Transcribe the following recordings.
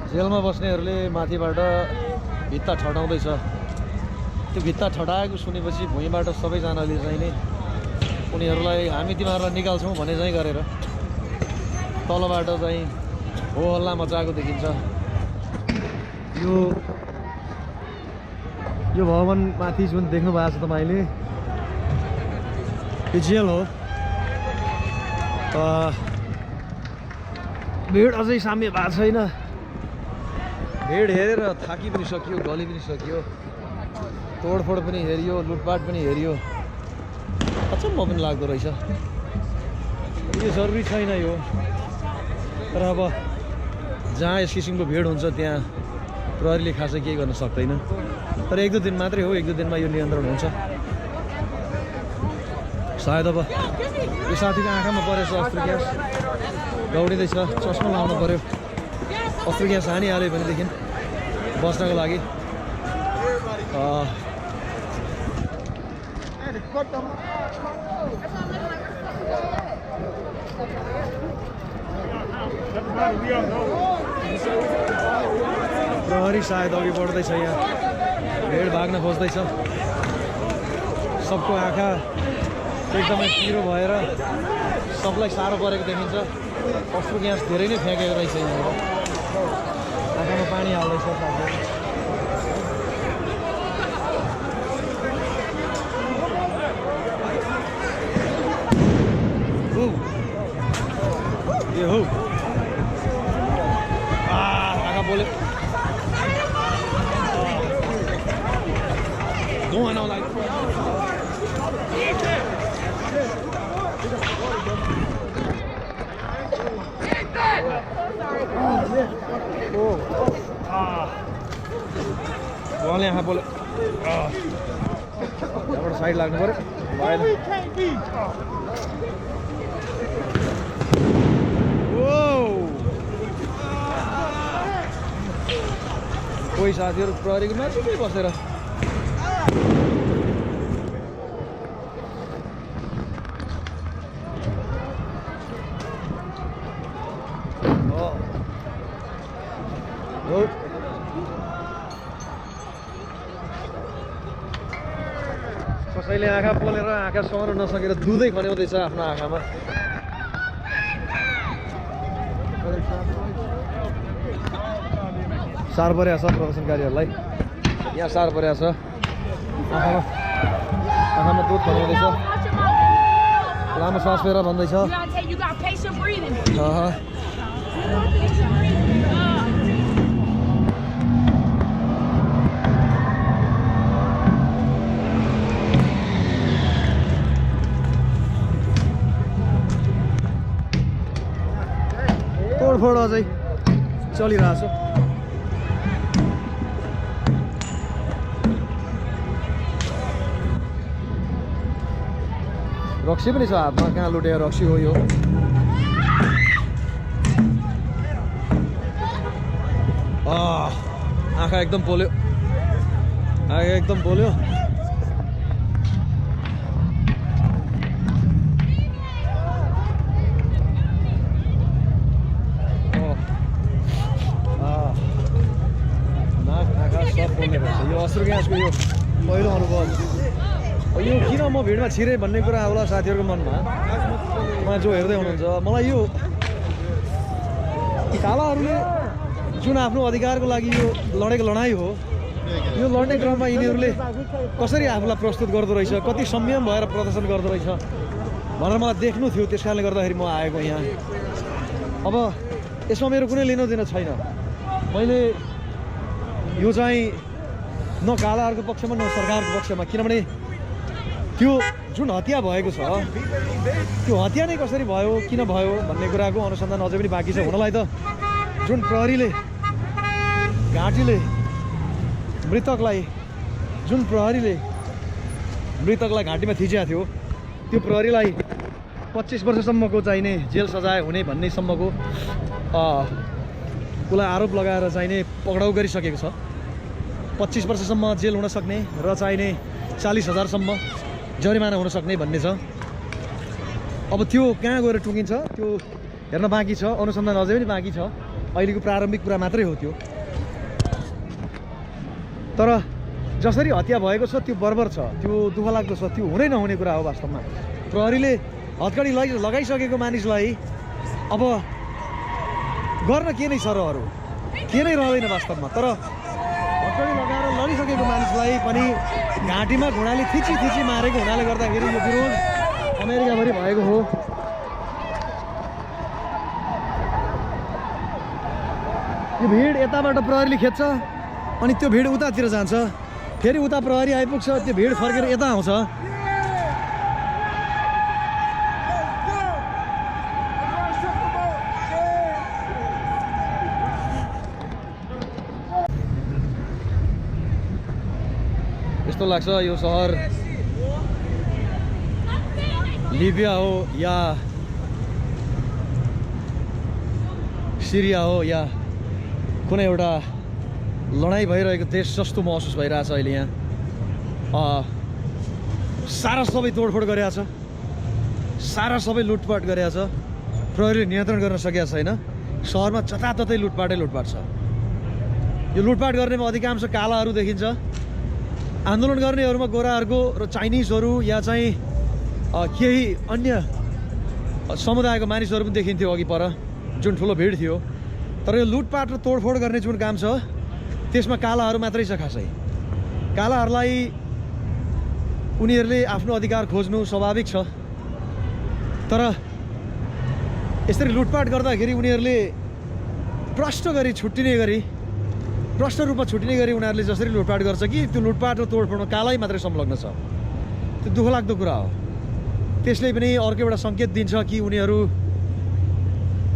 जेलमा बस्नेहरूले माथिबाट भित्ता ठटाउँदैछ। त्यो भित्ता ठटाएको सुनेपछि भुइँबाट सबैजनाले चाहिँ नि उनीहरूलाई हामी तिमीहरूलाई निकाल्छौँ भने चाहिँ गरेर तलबाट चाहिँ हो हल्ला मचाएको देखिन्छ। यो भवन माथि जुन देख्नु भएको छ तपाईँले यो जेल हो। भिड अझै साम्य भएको छैन। भिड हेरेर थाकी पनि सकियो, गली पनि सकियो, तोडफोड पनि हेरियो, लुटपाट पनि हेरियो। अचम्म पनि लाग्दो रहेछ। यो जरुरी छैन यो, तर अब जहाँ यस किसिमको भिड हुन्छ त्यहाँ प्रहरीले खासै केही गर्न सक्दैन। तर 1-2 दिन मात्रै हो, 1-2 दिनमा यो नियन्त्रण हुन्छ सायद। अब यो साथीको आँखामा परेछ अस्त्र ग्यास, दौडिँदैछ, चस्मा लाउनु पर्यो। अस्त्र ग्यास हानिहाल्यो भनेदेखि बस्नको लागि प्रहरी सायद अघि बढ्दैछ। यहाँ भिड भाग्न खोज्दैछ। सबको आँखा एकदमै पिरो भएर सबलाई साह्रो परेको देखिन्छ। अस्त्र ग्यास धेरै नै फ्याँकेको रहेछ। यहाँबाट आँखामा पानी हाल्दैछ साथीहरू। यो हो आँखा बोल्यो। धुवाँ नलाग्यो। उहाँले आँखा बोल्यो। यहाँबाट साइड लाग्नु पर्यो। भएन। कोही साथीहरू प्रहरीको माथिकै बसेर कसैले आँखा पोलेर आँखा सहन नसकेर दुधै खन्याउँदैछ आफ्नो आँखामा। सार परेको छ प्रदर्शनकारीहरूलाई। यहाँ सार परेको छ। आँखामा दुध खन्याउँदैछ। लामो सास फेर भन्दैछ। तोडफोड अझै चलिरहेछ। रक्सी पनि छ हातमा। कहाँ लुटेको रक्सी हो यो? आँखा एकदम पोल्यो। आँखा एकदम पोल्यो। यो अस्त्र ग्यासको यो पहिलो अनुभव। यो किन म भिडमा छिरेँ भन्ने कुरा होला साथीहरूको मनमा जो हेर्दै हुनुहुन्छ। मलाई यो कालाहरूले जुन आफ्नो अधिकारको लागि यो लडेको लडाइँ हो, यो लड्ने क्रममा यिनीहरूले कसरी आफूलाई प्रस्तुत गर्दो रहेछ, कति संयम भएर प्रदर्शन गर्दो रहेछ भनेर मलाई देख्नु थियो। त्यस कारणले गर्दाखेरि म आएको यहाँ। अब यसमा मेरो कुनै लिनोदेन छैन। मैले यो चाहिँ न कालाहरूको पक्षमा न सरकारको पक्षमा, किनभने त्यो जुन हत्या भएको छ त्यो हत्या नै कसरी भयो, किन भयो भन्ने कुराको अनुसन्धान अझै पनि बाँकी छ। हुनलाई त जुन प्रहरीले घाँटीले मृतकलाई घाँटीमा थिचेको थियो त्यो प्रहरीलाई 25 वर्षसम्मको चाहिने जेल सजाय हुने भन्नेसम्मको उसलाई आरोप लगाएर चाहिने पक्राउ गरिसकेको छ। 25 वर्षसम्म जेल हुन सक्ने र चाहिने 40,000सम्म जरिमाना हुन सक्ने भन्ने छ। अब त्यो कहाँ गएर टुकिन्छ त्यो हेर्न बाँकी छ, अनुसन्धान अझै पनि बाँकी छ। अहिलेको प्रारम्भिक कुरा मात्रै हो त्यो। तर जसरी हत्या भएको छ त्यो बर्बर छ, त्यो दुःख लाग्दो छ, त्यो हुनै नहुने कुरा हो वास्तवमा। प्रहरीले हत्कडी लगाइसकेको मानिसलाई अब गर्न के नै छ र अरू के नै रहँदैन वास्तवमा। तर हत्कडी लगाएर लडिसकेको मानिसलाई पनि घाँटीमा घुँडाले थिची मारेको हुनाले गर्दाखेरि यो विरोध अमेरिकाभरि भएको हो। यो भिड यताबाट प्रहरीले खेद्छ अनि त्यो भिड उतातिर जान्छ, फेरि उता प्रहरी आइपुग्छ, त्यो भिड फर्केर यता आउँछ। यस्तो लाग्छ यो सहर लिबिया हो या सिरिया हो या कुनै एउटा लडाइँ भइरहेको देश जस्तो महसुस भइरहेछ अहिले यहाँ। सारा सबै तोडफोड गरेको छ, सारा सबै लुटपाट गरेको छ, प्रहरीले नियन्त्रण गर्न सकेको छैन। सहरमा जताततै लुटपाट छ। यो लुटपाट गर्नेमा अधिकांश कालाहरू देखिन्छ। आन्दोलन गर्नेहरूमा गोराहरूको र चाइनिजहरू या चाहिँ केही अन्य समुदायको मानिसहरू पनि देखिन्थ्यो अघि पर, जुन ठुलो भिड थियो। तर यो लुटपाट र तोडफोड गर्ने जुन काम छ त्यसमा कालाहरू मात्रै छ खासै। कालाहरूलाई उनीहरूले आफ्नो अधिकार खोज्नु स्वाभाविक छ, तर यसरी लुटपाट गर्दाखेरि उनीहरूले प्रष्ट रूपमा छुट्टिने गरी उनीहरूले जसरी लुटपाट गर्छ कि त्यो लुटपाट र तोडफोडमा कालै मात्रै संलग्न छ। त्यो दुःख लाग्दो कुरा हो। त्यसले पनि अर्को एउटा सङ्केत दिन्छ कि उनीहरू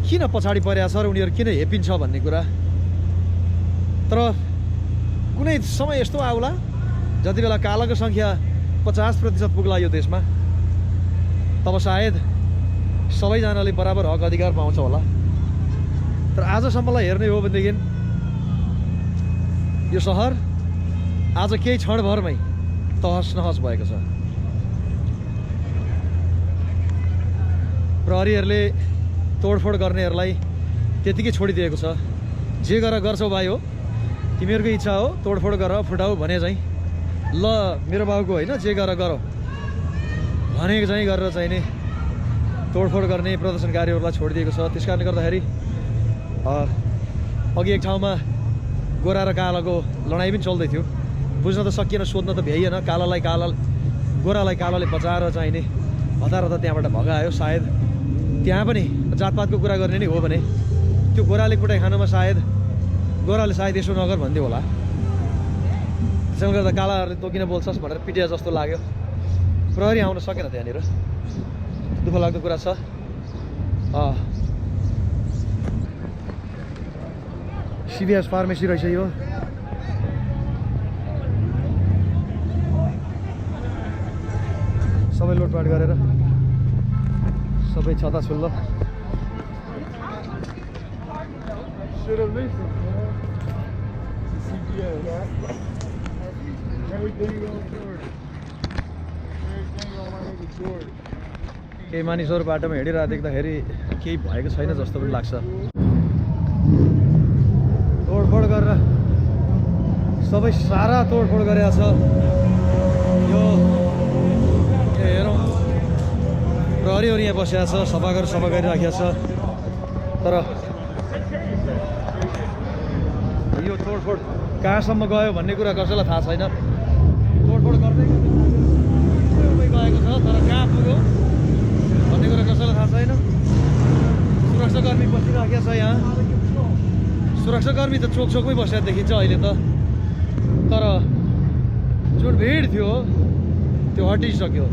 किन पछाडि परेको छ र उनीहरू किन हेपिन्छ भन्ने कुरा। तर कुनै समय यस्तो आउला जति बेला कालाको सङ्ख्या 50% पुग्ला यो देशमा, तब सायद सबैजनाले बराबर हक अधिकार पाउँछ होला। तर आजसम्मलाई हेर्ने हो भनेदेखि यो सहर आज केही क्षणभरमै तहस नहस भएको छ। प्रहरीहरूले तोडफोड गर्नेहरूलाई त्यतिकै छोडिदिएको छ। जे गर्छौ भाइ हो, तिमीहरूको इच्छा हो, तोडफोड गर, फुटाऊ भने चाहिँ ल मेरो बाबुको होइन, जे गर भनेको चाहिँ गरेर चाहिँ नि तोडफोड गर्ने प्रदर्शनकारीहरूलाई छोडिदिएको छ। त्यस कारणले गर्दाखेरि अघि एक ठाउँमा गोरा र कालाको लडाइँ पनि चल्दै थियो। बुझ्न त सकिएन, सोध्न त भ्याइएन। गोरालाई कालाले बचाएर चाहिँ नि हतार त्यहाँबाट भगायो। सायद त्यहाँ पनि जातपातको कुरा गर्ने नै हो भने त्यो गोराले कुटाइ खानुमा गोराले सायद यसो नगर भन्दियो होला। त्यसैले गर्दा कालाहरूले तँ किन बोल्छस् भनेर पिटिया जस्तो लाग्यो। प्रहरी आउन सकेन त्यहाँनिर, दुःख लाग्दो कुरा छ। सिभिएस फार्मेसी रहेछ यो। सबै लुटपाट गरेर सबै छताछुल्लो। केही मानिसहरू बाटोमा हिँडिरहेको देख्दाखेरि केही भएको छैन जस्तो पनि लाग्छ। तोडफोड गरेर सबै सारा तोडफोड गरेको छ। यो हेरौँ, प्रहरीहरू यहाँ बसेको छ, सफा गरिराखेको छ। तर यो तोडफोड कहाँसम्म गयो भन्ने कुरा कसैलाई थाहा छैन। तोडफोड गर्दै गएको छ, तर कहाँ पुग्यो भन्ने कुरा कसैलाई थाहा छैन। सुरक्षाकर्मी बसिराखेको छ यहाँ। सुरक्षाकर्मी त चोकमै बसेर देखिन्छ अहिले त। तर जुन भिड थियो त्यो हटिसक्यो।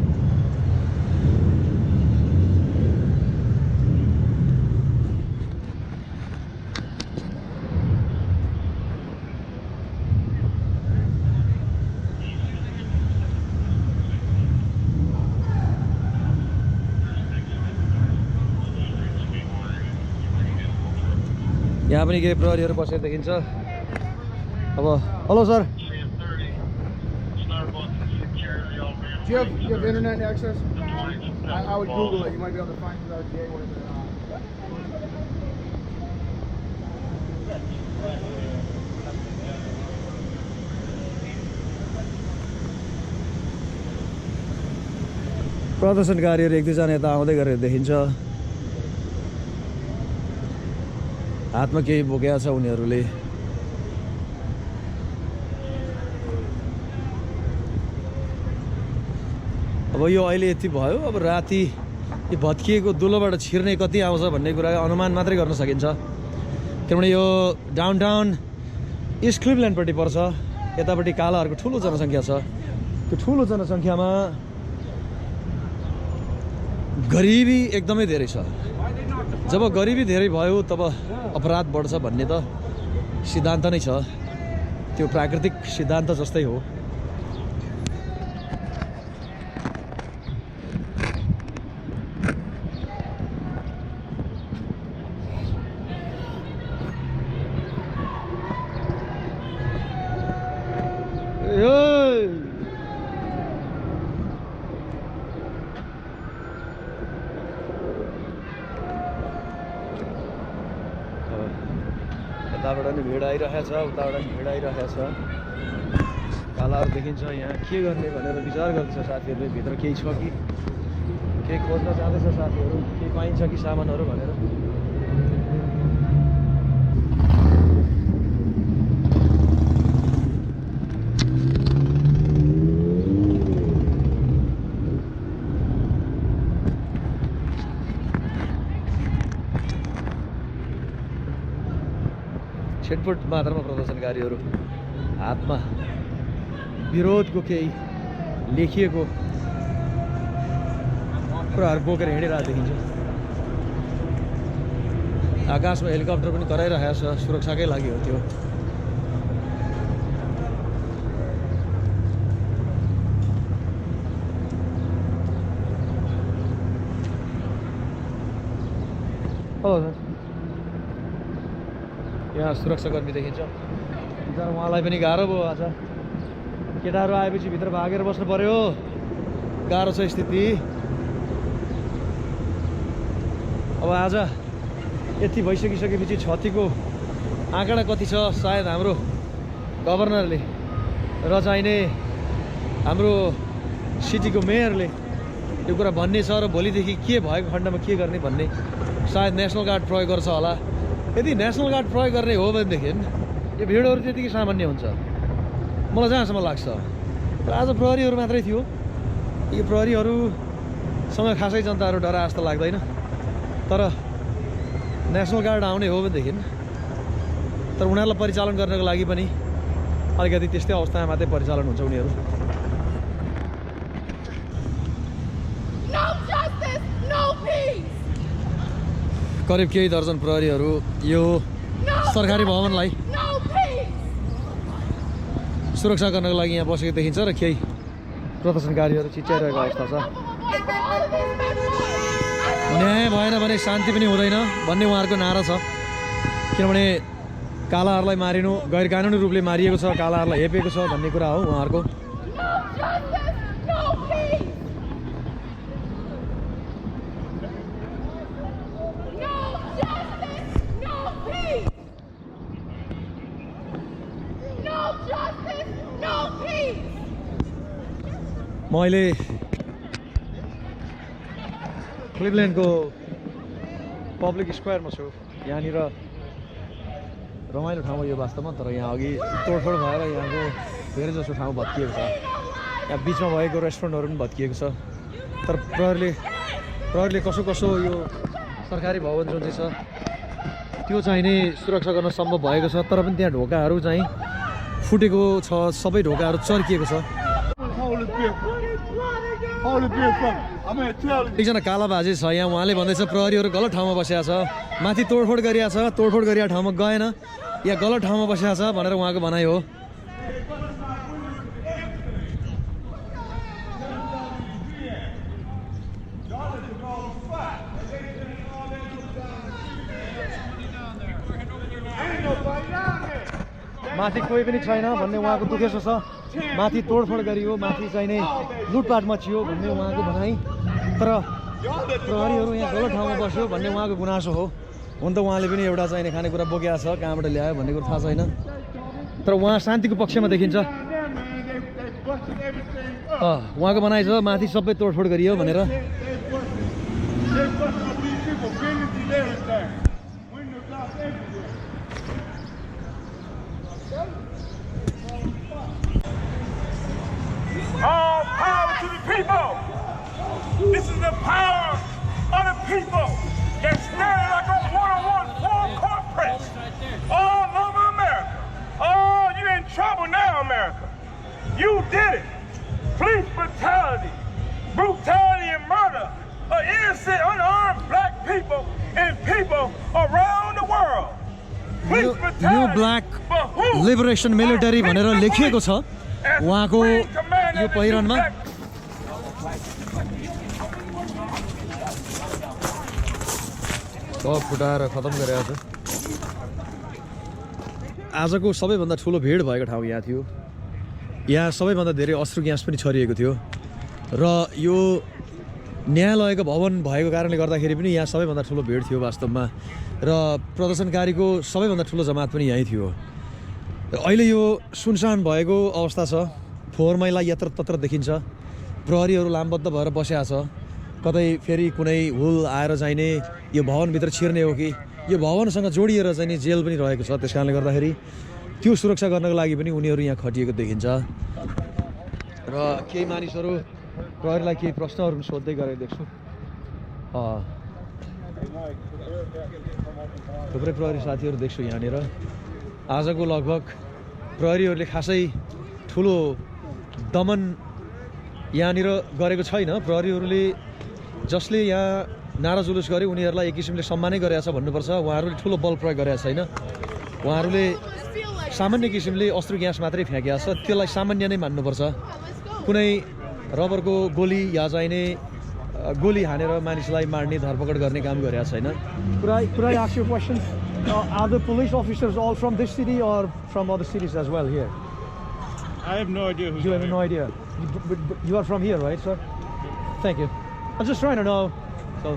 यहाँ पनि केही प्रहरीहरू बसेर देखिन्छ। अब hello sir, Do you have internet access? I would Google it. You might be able to find it out. प्रदर्शनकारीहरू एक दुईजना यता आउँदै गरेर देखिन्छ। हातमा केही बोकेको छ उनीहरूले। अब यो अहिले यति भयो, अब राति यो भत्किएको दुलोबाट छिर्ने कति आउँछ भन्ने कुरा अनुमान मात्रै गर्न सकिन्छ, किनभने यो डाउनटाउन इस्ट क्लिभल्यान्डपट्टि पर्छ। यतापट्टि कालाहरूको ठुलो जनसङ्ख्या छ। त्यो ठुलो जनसङ्ख्यामा गरिबी एकदमै धेरै छ। जब गरिबी धेरै भयो तब अपराध बढ्छ भन्ने त सिद्धान्त नै छ। त्यो प्राकृतिक सिद्धान्त जस्तै हो। यताबाट नि भिड आइरहेछ, उताबाट नि भिड आइरहेछ। कालाहरू देखिन्छ। यहाँ के गर्ने भनेर विचार गर्दैछ साथीहरूले। भित्र केही छ कि केही खोज्न जाँदैछ साथीहरू, केही पाइन्छ कि सामानहरू भनेर। छिटपुट मात्रामा प्रदर्शनकारीहरू हातमा विरोधको केही लेखिएको कुराहरू बोकेर हिँडिरहेको देखिन्छ। आकाशमा हेलिकप्टर पनि कराइरहेको छ, सुरक्षाकै लागि हो त्यो। यहाँ सुरक्षाकर्मी देखिन्छ। बिचरा उहाँलाई पनि गाह्रो भयो आज। केटाहरू आएपछि भित्र भागेर बस्नु पर्यो। गाह्रो छ स्थिति। अब आज यति भइसकिसकेपछि क्षतिको आँकडा कति छ सायद हाम्रो गभर्नरले र चाहिने हाम्रो सिटीको मेयरले यो कुरा भन्ने छ र भोलिदेखि के भएको खण्डमा के गर्ने भन्ने सायद नेसनल गार्ड प्रयोग गर्छ होला। यदि नेसनल गार्ड प्रयोग गर्ने हो भनेदेखि यो भिडहरू त्यतिकै सामान्य हुन्छ मलाई जहाँसम्म लाग्छ। तर आज प्रहरीहरू मात्रै थियो। यो प्रहरीहरूसँग खासै जनताहरू डरा जस्तो लाग्दैन। तर नेसनल गार्ड आउने हो भनेदेखि तर उनीहरूलाई परिचालन गर्नको लागि पनि अलिकति त्यस्तै अवस्थामा मात्रै परिचालन हुन्छ उनीहरू। करिब केही दर्जन प्रहरीहरू यो सरकारी भवनलाई सुरक्षा गर्नको लागि यहाँ बसेको देखिन्छ र केही प्रदर्शनकारीहरू चिच्याइरहेको अवस्था छ। न्याय भएन भने शान्ति पनि हुँदैन भन्ने उहाँहरूको नारा छ। किनभने कालाहरूलाई मारिनु गैर कानुनी रूपले मारिएको छ, कालाहरूलाई हेपेको छ भन्ने कुरा हो उहाँहरूको। मैले क्लिभल्यान्डको पब्लिक स्क्वायरमा छु। यहाँनिर रमाइलो ठाउँ हो यो वास्तवमा। तर यहाँ अघि तोडफोड भएर यहाँको धेरै जसो ठाउँ भत्किएको छ। यहाँ बिचमा भएको रेस्टुरेन्टहरू पनि भत्किएको छ। तर प्रहरीले कसो यो सरकारी भवन जुन चाहिँ छ त्यो चाहिँ नै सुरक्षा गर्न सम्भव भएको छ। तर पनि त्यहाँ ढोकाहरू चाहिँ फुटेको छ, सबै ढोकाहरू चर्किएको छ। एकजना कालाबाजी छ यहाँ। उहाँले भन्दैछ प्रहरीहरू गलत ठाउँमा बसेको छ, माथि तोडफोड गरिएको छ, तोडफोड गरिएको ठाउँमा गएन, यहाँ गलत ठाउँमा बसेको छ भनेर उहाँको भनाइ हो। माथि कोही पनि छैन भन्ने उहाँको दुखेसो छ। माथि तोडफोड गरियो, माथि चाहिने लुटपाट मचियो भन्ने उहाँको भनाइ। तर प्रहरीहरू यहाँ गलत ठाउँमा बस्यो भन्ने उहाँको गुनासो हो। हुन त उहाँले पनि एउटा चाहिने खानेकुरा बोकेको छ कहाँबाट ल्यायो भन्ने कुरो थाहा छैन तर उहाँ शान्तिको पक्षमा देखिन्छ उहाँको भनाइ छ माथि सबै तोडफोड गरियो भनेर All power to the people. This is the power of the people that's standing like a one-on-one full court press all over America. Oh, you in trouble now, America. You did it. Police brutality, and murder of innocent, unarmed black people and people around the world. Police brutality. New Black Liberation Military भनेर लेखिएको छ उहाँको यो पहिरनमा सब फुटाएर खतम गरेको छ आजको सबैभन्दा ठुलो भिड भएको ठाउँ यहाँ थियो यहाँ सबैभन्दा धेरै अश्रु ग्यास पनि छरिएको थियो र यो न्यायालयको भवन भएको कारणले गर्दाखेरि पनि यहाँ सबैभन्दा ठुलो भिड थियो वास्तवमा र प्रदर्शनकारीको सबैभन्दा ठुलो जमात पनि यहीँ थियो अहिले यो सुनसान भएको अवस्था छ फोहोर मैला यत्रतत्र देखिन्छ प्रहरीहरू लामबद्ध भएर बसेका छ कतै फेरि कुनै हुल आएर चाहिने यो भवनभित्र छिर्ने हो कि यो भवनसँग जोडिएर चाहिँ जेल पनि रहेको छ त्यस कारणले गर्दाखेरि त्यो सुरक्षा गर्नको लागि पनि उनीहरू यहाँ खटिएको देखिन्छ र केही मानिसहरू प्रहरीलाई केही प्रश्नहरू सोध्दै गरेको देख्छु थुप्रै प्रहरी साथीहरू देख्छु यहाँनिर आजको लगभग प्रहरीहरूले खासै ठुलो दमन यहाँनिर गरेको छैन प्रहरीहरूले जसले यहाँ नारा जुलुस गरे उनीहरूलाई एक किसिमले सम्मानै गरेको छ भन्नुपर्छ उहाँहरूले ठुलो बल प्रयोग गरेका छैन उहाँहरूले सामान्य किसिमले अस्त्र ग्यास मात्रै फ्याँकेको छ त्यसलाई सामान्य नै मान्नुपर्छ कुनै रबरको गोली या चाहिने गोली हानेर मानिसलाई मार्ने धरपकड गर्ने काम गरेको छैन Could I ask you a question? Are the police officers all from this city or from other cities as well here? I have no idea who's You have no idea. But you are from here, right, sir? Thank you. I'm just trying to know. So.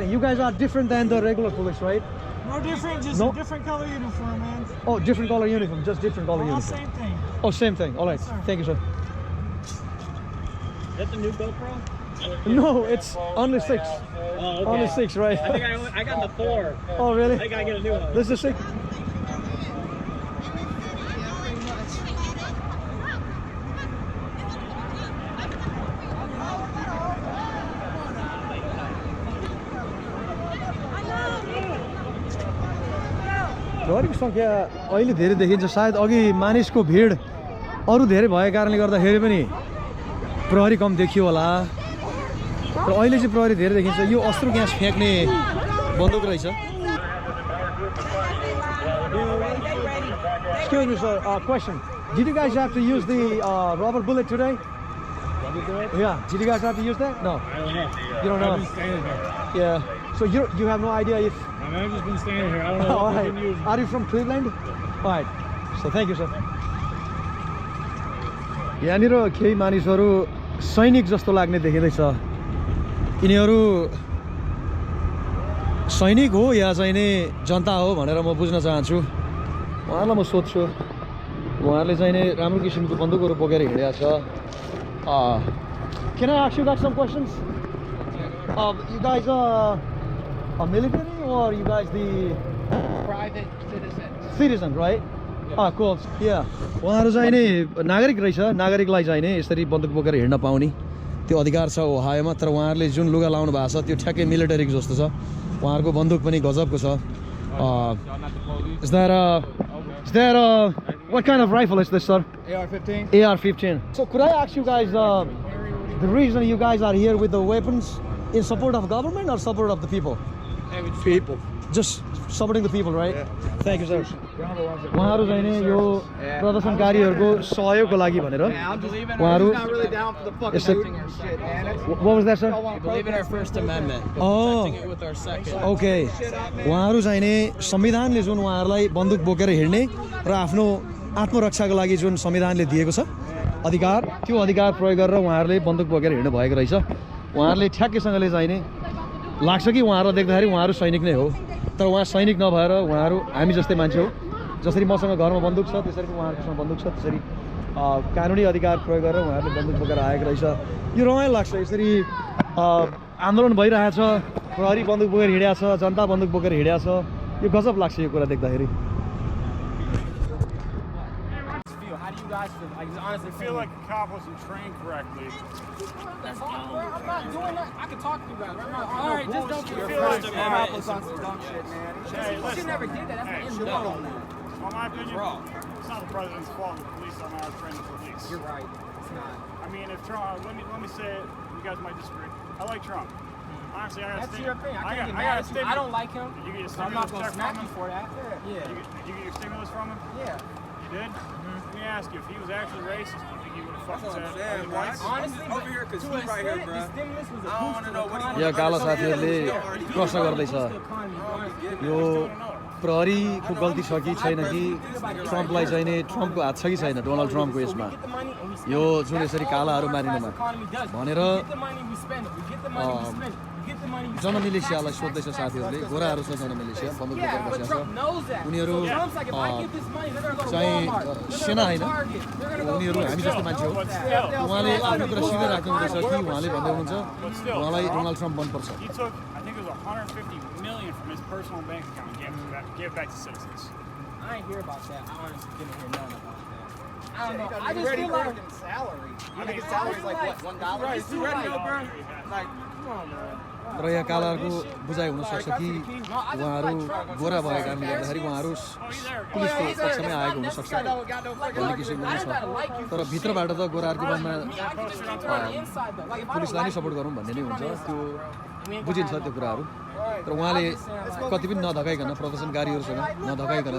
You guys are different than the regular police, right? No different, just No? a different color uniform, man. Oh, different color uniform, just different color All uniform. same thing. Oh, same thing. All right. Yes, sir. Thank you, sir. Is that the new GoPro? No, it's only 6. Oh, okay. Only 6, right? I think I got the 4. Oh, really? I think I get a new one. This is 6. प्रहरीको सङ्ख्या अहिले धेरै देखिन्छ सायद अघि मानिसको भिड अरू धेरै भएको कारणले गर्दाखेरि पनि प्रहरी कम देखियो होला र अहिले चाहिँ प्रहरी धेरै देखिन्छ यो अस्त्र ग्यास फ्याँक्ने बन्दुक रहेछ Excuse me, sir. Question. Did you guys have to use the rubber bullet today? Yeah. Did you guys have to use that? No. I don't know. You don't know? I've been standing here. Yeah. So you have no idea if... I've just been standing here. I don't know All what right. they've been using. Are you from Cleveland? All right. So thank you, sir. यहाँनिर केही मानिसहरू सैनिक जस्तो लाग्ने देखिँदैछ यिनीहरू सैनिक हो या चाहिँ नि जनता हो भनेर म बुझ्न चाहन्छु उहाँहरूलाई म सोध्छु उहाँहरूले चाहिँ नि राम्रो किसिमको बन्दुकहरू बोकेर हिँडेको छ Can I ask you guys some questions? You guys are military or you guys the Private citizens. citizen, right? Yeah. Cool. Yeah. उहाँहरू चाहिँ नि नागरिक रहेछ नागरिकलाई चाहिँ नि यसरी बन्दुक बोकेर हिँड्न पाउने त्यो अधिकार छ ओहायोमा तर उहाँहरूले जुन लुगा लाउनु भएको छ त्यो ठ्याक्कै मिलिटरीको जस्तो छ उहाँहरूको बन्दुक पनि गजबको छ Is that what kind of rifle is this, sir? AR-15. AR-15. So could I ask you guys the reason you guys are here with the weapons in support of government or support of the people? People. just supporting the people, right? Thank you, sir. उहाँहरू चाहिँ नि यो प्रदर्शनकारीहरूको सहयोगको लागि भनेर उहाँहरू What was that, sir? We believe in our First Amendment. Oh. Protecting it with our second. Okay. उहाँहरू चाहिँ नि संविधानले जुन उहाँहरूलाई बन्दुक बोकेर हिँड्ने र आफ्नो आत्मरक्षाको लागि जुन संविधानले दिएको छ अधिकार, त्यो अधिकार प्रयोग गरेर उहाँहरूले बन्दुक बोकेर हिँड्नु भएको रहेछ। उहाँहरूले ठ्याक्कैसँगले चाहिँ नि लाग्छ कि उहाँहरूलाई देख्दाखेरि उहाँहरू सैनिक नै हो, तर उहाँ सैनिक नभएर उहाँहरू हामी जस्तै मान्छे हो। जसरी मसँग घरमा बन्दुक छ त्यसरी उहाँहरूसँग बन्दुक छ, त्यसरी कानुनी अधिकार प्रयोग गरेर उहाँहरूले बन्दुक बोकेर आएको रहेछ। यो रमाइलो लाग्छ। यसरी आन्दोलन भइरहेछ, प्रहरी बन्दुक बोकेर हिँडेको छ, जनता बन्दुक बोकेर हिँडेको छ। यो गजब लाग्छ यो कुरा देख्दाखेरि। How do you guys feel? Like, honestly, I feel like the cop wasn't trained correctly. I'm not doing that. I can talk to you guys. All right, just don't Your feel First like Amendment was on some dumb shit, man. Hey, You listen. never did that. That's Hey, the end shut of up. the In my opinion, it's not the president's fault the police are not trained the police. You're right. It's not. I mean, if Trump, let me say it. You guys might disagree. I like Trump. Honestly, I got a That's statement. your opinion. I can't get I mad got a at you. statement. I don't like him. You get a So I'm not stimulus going to check smack from you him? for that. Yeah. Did you get your stimulus from him? Yeah. You did? Let me ask you, if he was actually racist, do you think he would have fucking said saying, only whites? Honestly, over here 'cause to he's an right here, extent, bruh. the stimulus was a I don't boost wanna to know the what he economy. यहाँ काला साथीहरूले प्रश्न गर्दैछ Boost the economy, honestly. यो प्रहरीको गल्ती छ कि छैन कि ट्रम्पलाई चाहिँ नि ट्रम्पको हात छ कि छैन डोनाल्ड ट्रम्पको यसमा Get the money and we spend यो it. जुन यसरी कालाहरू मारिनुमा Economy does. भनेर We get the money, we spend it. We get the money, we spend it. We get the money, we spend it. जनमिलिसियालाई सोध्दैछ साथीहरूले गोराहरू छ जनमिलिसिया बन्दुक बोकेर Yeah, but बसेको Trump छ knows that. उनीहरू So Trump's like, if I get this money, they're gonna go to चाहिँ Walmart. They're सेना gonna होइन go to Target. They're gonna go उनीहरू हामी जस्तो मान्छे हो But still, उहाँले आफ्नो कुरा सिधै राख्नुहुँदैछ कि उहाँले भन्दै हुनुहुन्छ उहाँलाई डोनाल्ड ट्रम्प मनपर्छ he took, I think it was 150 million from his personal bank account and gave it back to citizens. I ain't hear about that. I honestly didn't hear nothing about that. I don't know. I just feel like salary. I mean, salary's like what, $1? Right, You ready, right. bro? Like, come on, man. र यहाँ कालाहरूको बुझाइ हुनसक्छ कि उहाँहरू गोरा भएको कारणले गर्दाखेरि उहाँहरू पुलिसको पक्षमै आएको हुनसक्छ भन्ने किसिमको छ तर भित्रबाट त गोराहरूको मनमा पुलिसलाई नै सपोर्ट गरौँ भन्ने नै हुन्छ त्यो बुझिन्छ त्यो कुराहरू तर उहाँले कति पनि नधकाइकन प्रदर्शनकारीहरूसँग नधकाइकन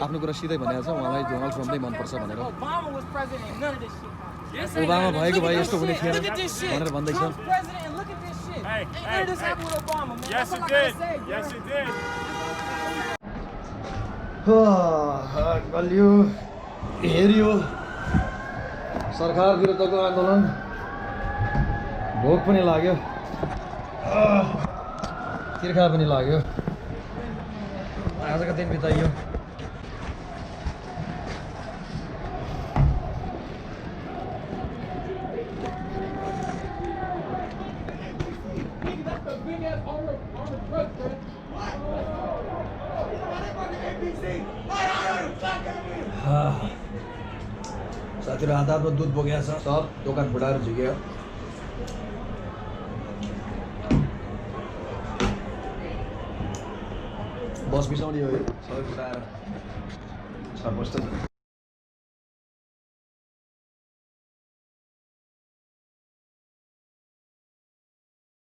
आफ्नो कुरा सिधै भनेको छ उहाँलाई डोनाल्ड ट्रम्प नै मनपर्छ भनेर Obama was president and none of this shit. Obama भएको भए यस्तो हुने थिएन Look at this shit. भनेर भन्दैछ Trump's president and look at this shit. Hey, Ain't hey, none of this hey. happened with Obama, man. Yes, That's it all I gotta did. say, Yes, bro. it did. गलियो हेरियो सरकार विरुद्धको आन्दोलन भोक पनि लाग्यो तिर्खा पनि लाग्यो आजको दिन बिताइयो साथीहरू हात हातमा दुध बोकेको छ सब दोकान फुटाएर झिक्यो बस बिसाउने हो यो सबै फुटाएर छ